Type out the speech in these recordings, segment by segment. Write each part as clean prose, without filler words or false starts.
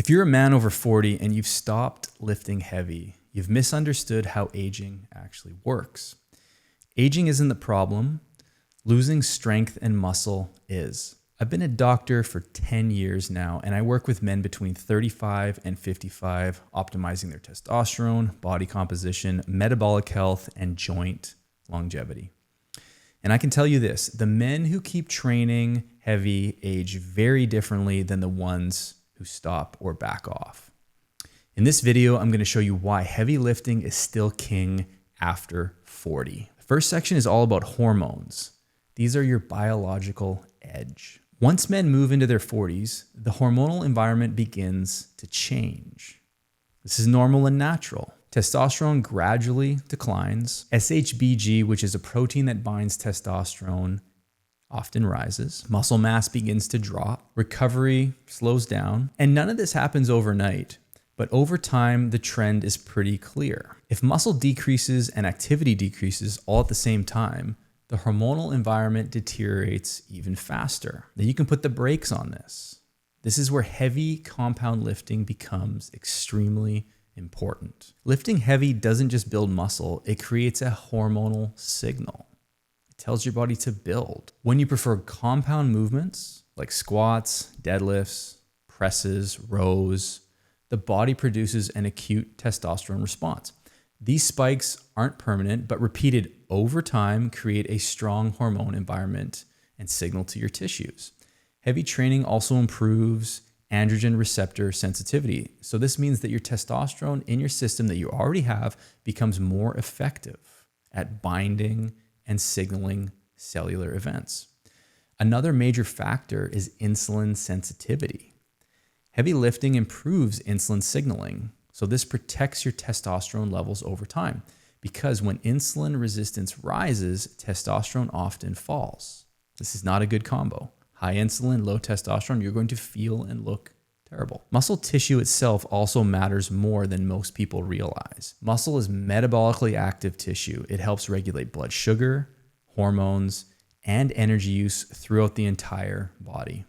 If you're a man over 40 and you've stopped lifting heavy, you've misunderstood how aging actually works. Aging isn't the problem. Losing strength and muscle is. I've been a doctor for 10 years now, and I work with men between 35 and 55, optimizing their testosterone, body composition, metabolic health, and joint longevity. And I can tell you this, the men who keep training heavy age very differently than the ones who stop or back off. In this video, I'm going to show you why heavy lifting is still king after 40. The first section is all about hormones. These are your biological edge. Once men move into their 40s, the hormonal environment begins to change. This is normal and natural. Testosterone gradually declines. SHBG, which is a protein that binds testosterone, often rises. Muscle mass begins to drop. Recovery slows down. And none of this happens overnight. But over time, the trend is pretty clear. If muscle decreases and activity decreases all at the same time, the hormonal environment deteriorates even faster. Now you can put the brakes on this. This is where heavy compound lifting becomes extremely important. Lifting heavy doesn't just build muscle, it creates a hormonal signal. It tells your body to build. When you prefer compound movements like squats, deadlifts, presses, rows, the body produces an acute testosterone response. These spikes aren't permanent, but repeated over time create a strong hormone environment and signal to your tissues. Heavy training also improves androgen receptor sensitivity. So this means that your testosterone in your system that you already have becomes more effective at binding and signaling cellular events. Another major factor is insulin sensitivity. Heavy lifting improves insulin signaling. So this protects your testosterone levels over time because when insulin resistance rises, testosterone often falls. This is not a good combo. High insulin, low testosterone, you're going to feel and look terrible. Muscle tissue itself also matters more than most people realize. Muscle is metabolically active tissue. It helps regulate blood sugar, hormones, and energy use throughout the entire body.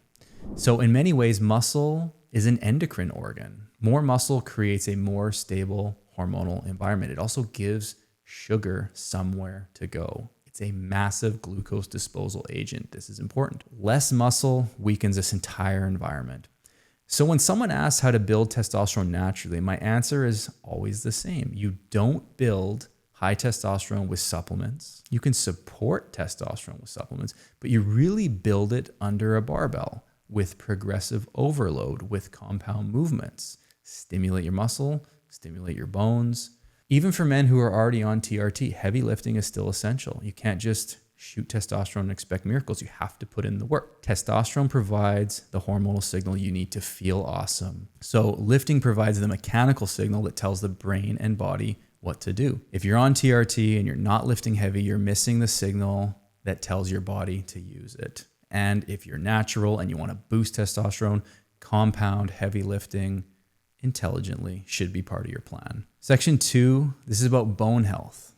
So in many ways, muscle is an endocrine organ. More muscle creates a more stable hormonal environment. It also gives sugar somewhere to go. It's a massive glucose disposal agent. This is important. Less muscle weakens this entire environment. So when someone asks how to build testosterone naturally, my answer is always the same. You don't build high testosterone with supplements. You can support testosterone with supplements, but you really build it under a barbell with progressive overload with compound movements. Stimulate your muscle, stimulate your bones. Even for men who are already on TRT, heavy lifting is still essential. You can't just shoot testosterone and expect miracles. You have to put in the work. Testosterone provides the hormonal signal you need to feel awesome. So lifting provides the mechanical signal that tells the brain and body what to do. If you're on TRT and you're not lifting heavy, you're missing the signal that tells your body to use it. And if you're natural and you want to boost testosterone, compound heavy lifting intelligently should be part of your plan. Section 2, this is about bone health.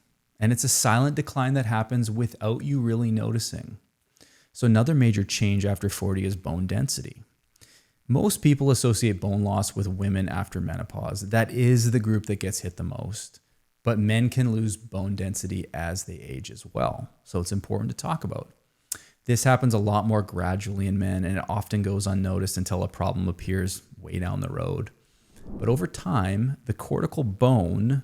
And it's a silent decline that happens without you really noticing. So another major change after 40 is bone density. Most people associate bone loss with women after menopause. That is the group that gets hit the most. But men can lose bone density as they age as well. So it's important to talk about. This happens a lot more gradually in men, and it often goes unnoticed until a problem appears way down the road. But over time, the cortical bone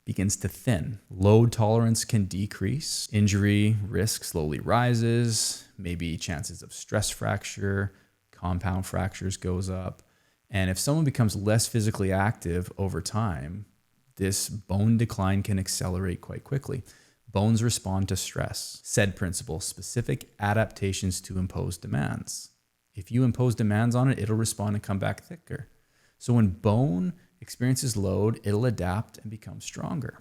begins to thin. Load tolerance can decrease. Injury risk slowly rises. Maybe chances of stress fracture, compound fractures goes up. And if someone becomes less physically active over time, this bone decline can accelerate quite quickly. Bones respond to stress. SAID principle, specific adaptations to imposed demands. If you impose demands on it, it'll respond and come back thicker. So when bone experiences load, it'll adapt and become stronger.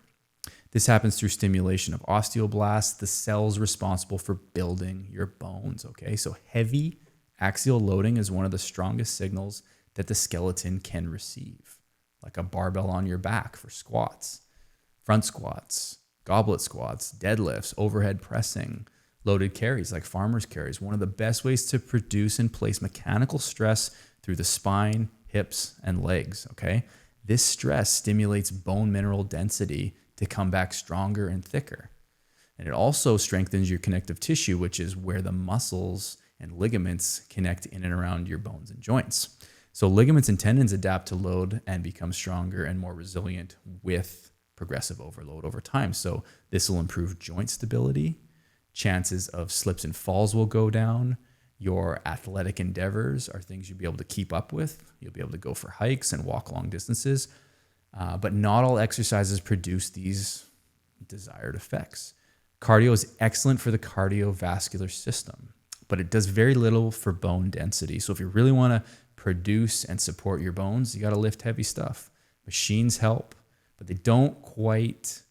This happens through stimulation of osteoblasts, the cells responsible for building your bones, okay? So heavy axial loading is one of the strongest signals that the skeleton can receive, like a barbell on your back for squats, front squats, goblet squats, deadlifts, overhead pressing, loaded carries like farmer's carries. One of the best ways to produce and place mechanical stress through the spine hips, and legs, okay? This stress stimulates bone mineral density to come back stronger and thicker. And it also strengthens your connective tissue, which is where the muscles and ligaments connect in and around your bones and joints. So ligaments and tendons adapt to load and become stronger and more resilient with progressive overload over time. So this will improve joint stability. Chances of slips and falls will go down. Your athletic endeavors are things you'll be able to keep up with. You'll be able to go for hikes and walk long distances. But not all exercises produce these desired effects. Cardio is excellent for the cardiovascular system, but it does very little for bone density. So if you really want to produce and support your bones, you got to lift heavy stuff. Machines help, but they don't quite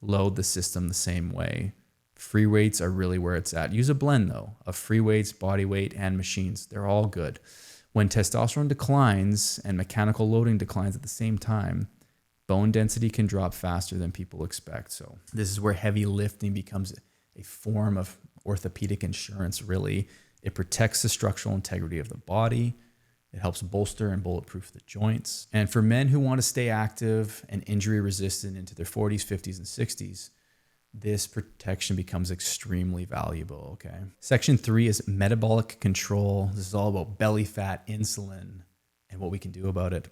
load the system the same way. Free weights are really where it's at. Use a blend though of free weights, body weight, and machines. They're all good. When testosterone declines and mechanical loading declines at the same time, bone density can drop faster than people expect. So this is where heavy lifting becomes a form of orthopedic insurance, really. It protects the structural integrity of the body. It helps bolster and bulletproof the joints. And for men who want to stay active and injury resistant into their 40s, 50s, and 60s, this protection becomes extremely valuable, okay? Section 3 is metabolic control. This is all about belly fat, insulin, and what we can do about it.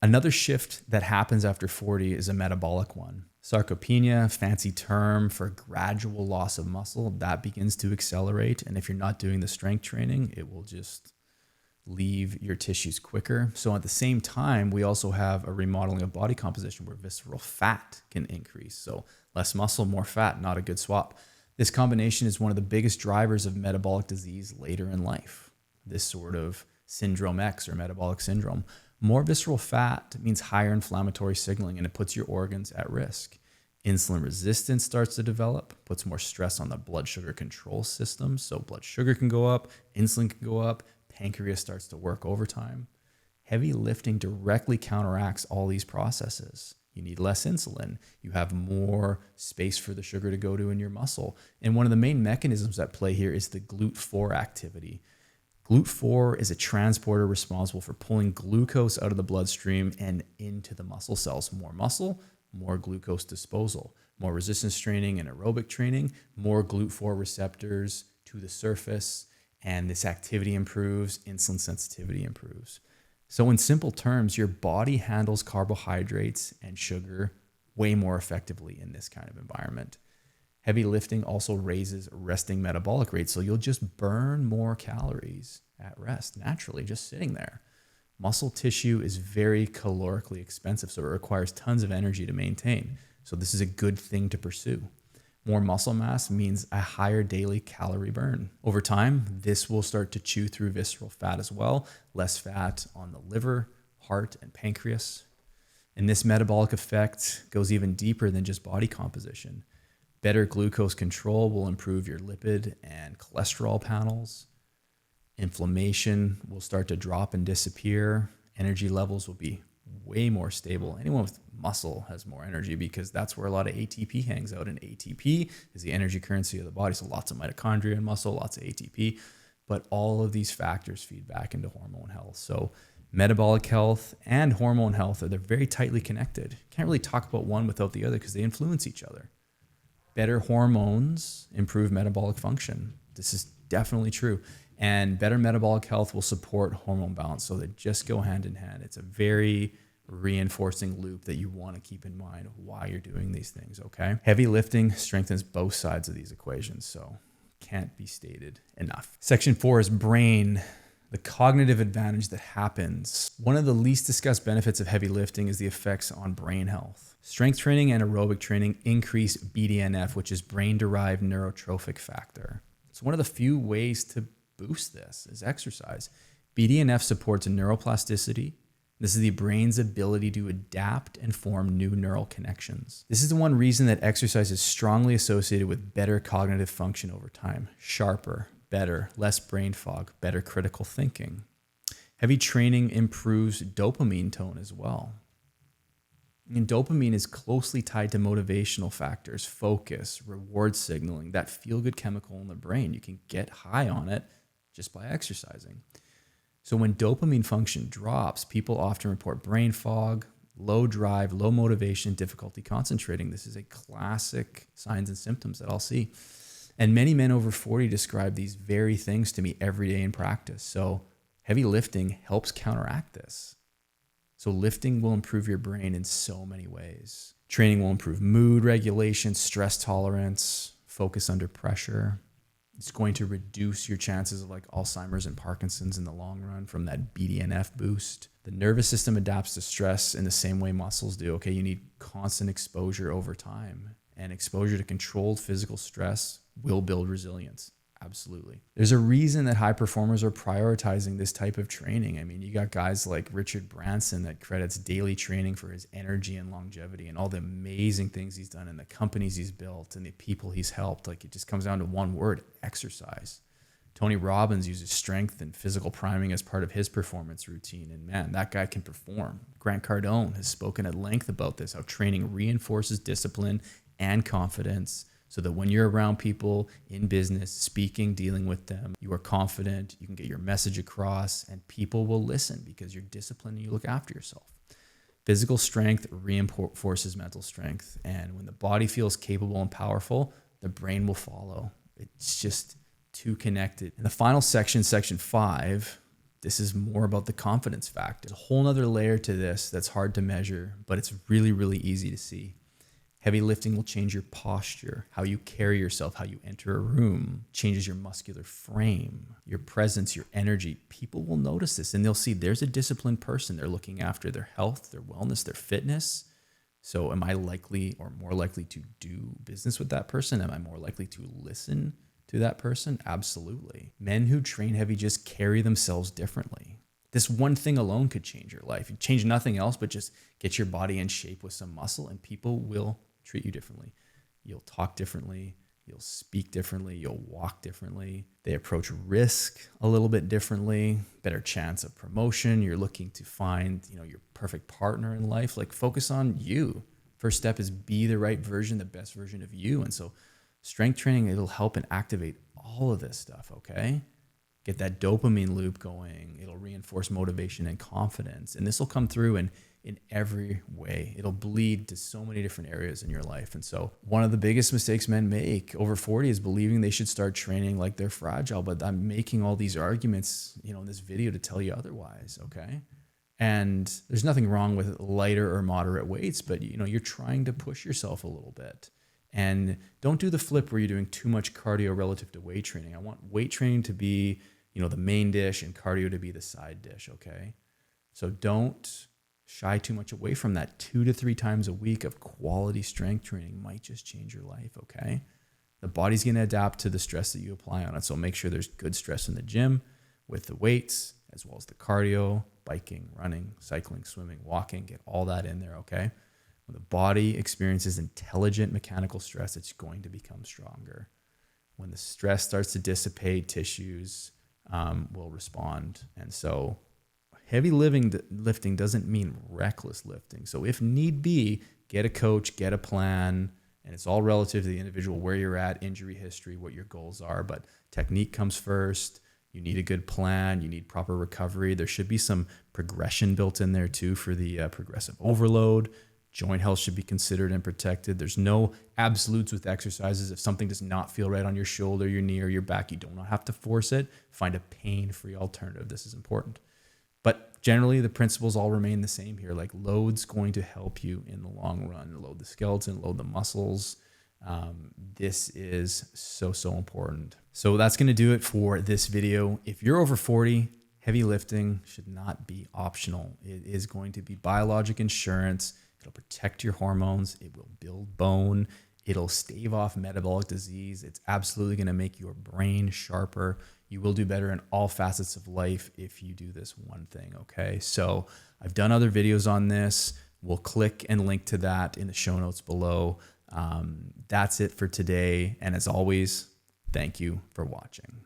Another shift that happens after 40 is a metabolic one. Sarcopenia, fancy term for gradual loss of muscle, that begins to accelerate. And if you're not doing the strength training, it will just leave your tissues quicker. So at the same time, we also have a remodeling of body composition where visceral fat can increase. So less muscle, more fat, not a good swap. This combination is one of the biggest drivers of metabolic disease later in life. This sort of syndrome X or metabolic syndrome. More visceral fat means higher inflammatory signaling, and it puts your organs at risk. Insulin resistance starts to develop, puts more stress on the blood sugar control system. So blood sugar can go up, insulin can go up, pancreas starts to work overtime. Heavy lifting directly counteracts all these processes. You need less insulin. You have more space for the sugar to go to in your muscle. And one of the main mechanisms at play here is the GLUT4 activity. GLUT4 is a transporter responsible for pulling glucose out of the bloodstream and into the muscle cells. More muscle, more glucose disposal. More resistance training and aerobic training, more GLUT4 receptors to the surface, and this activity improves, insulin sensitivity improves. So in simple terms, your body handles carbohydrates and sugar way more effectively in this kind of environment. Heavy lifting also raises resting metabolic rates, so you'll just burn more calories at rest naturally, just sitting there. Muscle tissue is very calorically expensive, so it requires tons of energy to maintain. So this is a good thing to pursue. More muscle mass means a higher daily calorie burn. Over time, this will start to chew through visceral fat as well, less fat on the liver, heart, and pancreas. And this metabolic effect goes even deeper than just body composition. Better glucose control will improve your lipid and cholesterol panels. Inflammation will start to drop and disappear. Energy levels will be way more stable. Anyone with muscle has more energy because that's where a lot of ATP hangs out. And ATP is the energy currency of the body. So lots of mitochondria in muscle, lots of ATP. But all of these factors feed back into hormone health. So metabolic health and hormone health, they're very tightly connected. Can't really talk about one without the other because they influence each other. Better hormones improve metabolic function. This is definitely true. And better metabolic health will support hormone balance. So they just go hand in hand. It's a very reinforcing loop that you want to keep in mind why you're doing these things, okay? Heavy lifting strengthens both sides of these equations, so can't be stated enough. Section 4 is brain, the cognitive advantage that happens. One of the least discussed benefits of heavy lifting is the effects on brain health. Strength training and aerobic training increase BDNF, which is brain-derived neurotrophic factor. It's one of the few ways to boost this is exercise. BDNF supports neuroplasticity. This is the brain's ability to adapt and form new neural connections. This is the one reason that exercise is strongly associated with better cognitive function over time. Sharper, better, less brain fog, better critical thinking. Heavy training improves dopamine tone as well. And dopamine is closely tied to motivational factors, focus, reward signaling, that feel-good chemical in the brain. You can get high on it just by exercising. So when dopamine function drops, people often report brain fog, low drive, low motivation, difficulty concentrating. This is a classic signs and symptoms that I'll see. And many men over 40 describe these very things to me every day in practice. So heavy lifting helps counteract this. So lifting will improve your brain in so many ways. Training will improve mood regulation, stress tolerance, focus under pressure. It's going to reduce your chances of like Alzheimer's and Parkinson's in the long run from that BDNF boost. The nervous system adapts to stress in the same way muscles do. Okay, you need constant exposure over time, and exposure to controlled physical stress will build resilience. Absolutely. There's a reason that high performers are prioritizing this type of training. I mean, you got guys like Richard Branson that credits daily training for his energy and longevity and all the amazing things he's done and the companies he's built and the people he's helped. Like, it just comes down to one word: exercise. Tony Robbins uses strength and physical priming as part of his performance routine. And man, that guy can perform. Grant Cardone has spoken at length about this, how training reinforces discipline and confidence, so that when you're around people in business, speaking, dealing with them, you are confident, you can get your message across, and people will listen because you're disciplined and you look after yourself. Physical strength reinforces mental strength. And when the body feels capable and powerful, the brain will follow. It's just too connected. In the final section, section 5, this is more about the confidence factor. There's a whole nother layer to this that's hard to measure, but it's really, really easy to see. Heavy lifting will change your posture, how you carry yourself, how you enter a room, changes your muscular frame, your presence, your energy. People will notice this and they'll see there's a disciplined person. They're looking after their health, their wellness, their fitness. So am I likely or more likely to do business with that person? Am I more likely to listen to that person? Absolutely. Men who train heavy just carry themselves differently. This one thing alone could change your life. You change nothing else, but just get your body in shape with some muscle and people will treat you differently. You'll talk differently. You'll speak differently. You'll walk differently. They approach risk a little bit differently. Better chance of promotion. You're looking to find, your perfect partner in life. Like, focus on you. First step is be the right version, the best version of you. And so strength training, it'll help and activate all of this stuff, okay? Get that dopamine loop going. It'll reinforce motivation and confidence. And this will come through in every way. It'll bleed to so many different areas in your life. And so one of the biggest mistakes men make over 40 is believing they should start training like they're fragile. But I'm making all these arguments, in this video to tell you otherwise, okay? And there's nothing wrong with lighter or moderate weights, but you're trying to push yourself a little bit. And don't do the flip where you're doing too much cardio relative to weight training. I want weight training to be, the main dish and cardio to be the side dish, okay? So don't shy too much away from that. 2 to 3 times a week of quality strength training might just change your life, okay? The body's going to adapt to the stress that you apply on it. So make sure there's good stress in the gym with the weights, as well as the cardio, biking, running, cycling, swimming, walking. Get all that in there, okay? When the body experiences intelligent mechanical stress, it's going to become stronger. When the stress starts to dissipate, tissues will respond. And so heavy lifting doesn't mean reckless lifting. So if need be, get a coach, get a plan, and it's all relative to the individual, where you're at, injury history, what your goals are. But technique comes first. You need a good plan. You need proper recovery. There should be some progression built in there too for the progressive overload. Joint health should be considered and protected. There's no absolutes with exercises. If something does not feel right on your shoulder, your knee, or your back, you do not have to force it. Find a pain-free alternative. This is important. But generally, the principles all remain the same here. Like, load's going to help you in the long run. Load the skeleton, load the muscles. This is so, so important. So that's going to do it for this video. If you're over 40, heavy lifting should not be optional. It is going to be biologic insurance. It'll protect your hormones. It will build bone. It'll stave off metabolic disease. It's absolutely going to make your brain sharper. You will do better in all facets of life if you do this one thing, okay? So I've done other videos on this. We'll click and link to that in the show notes below. That's it for today. And as always, thank you for watching.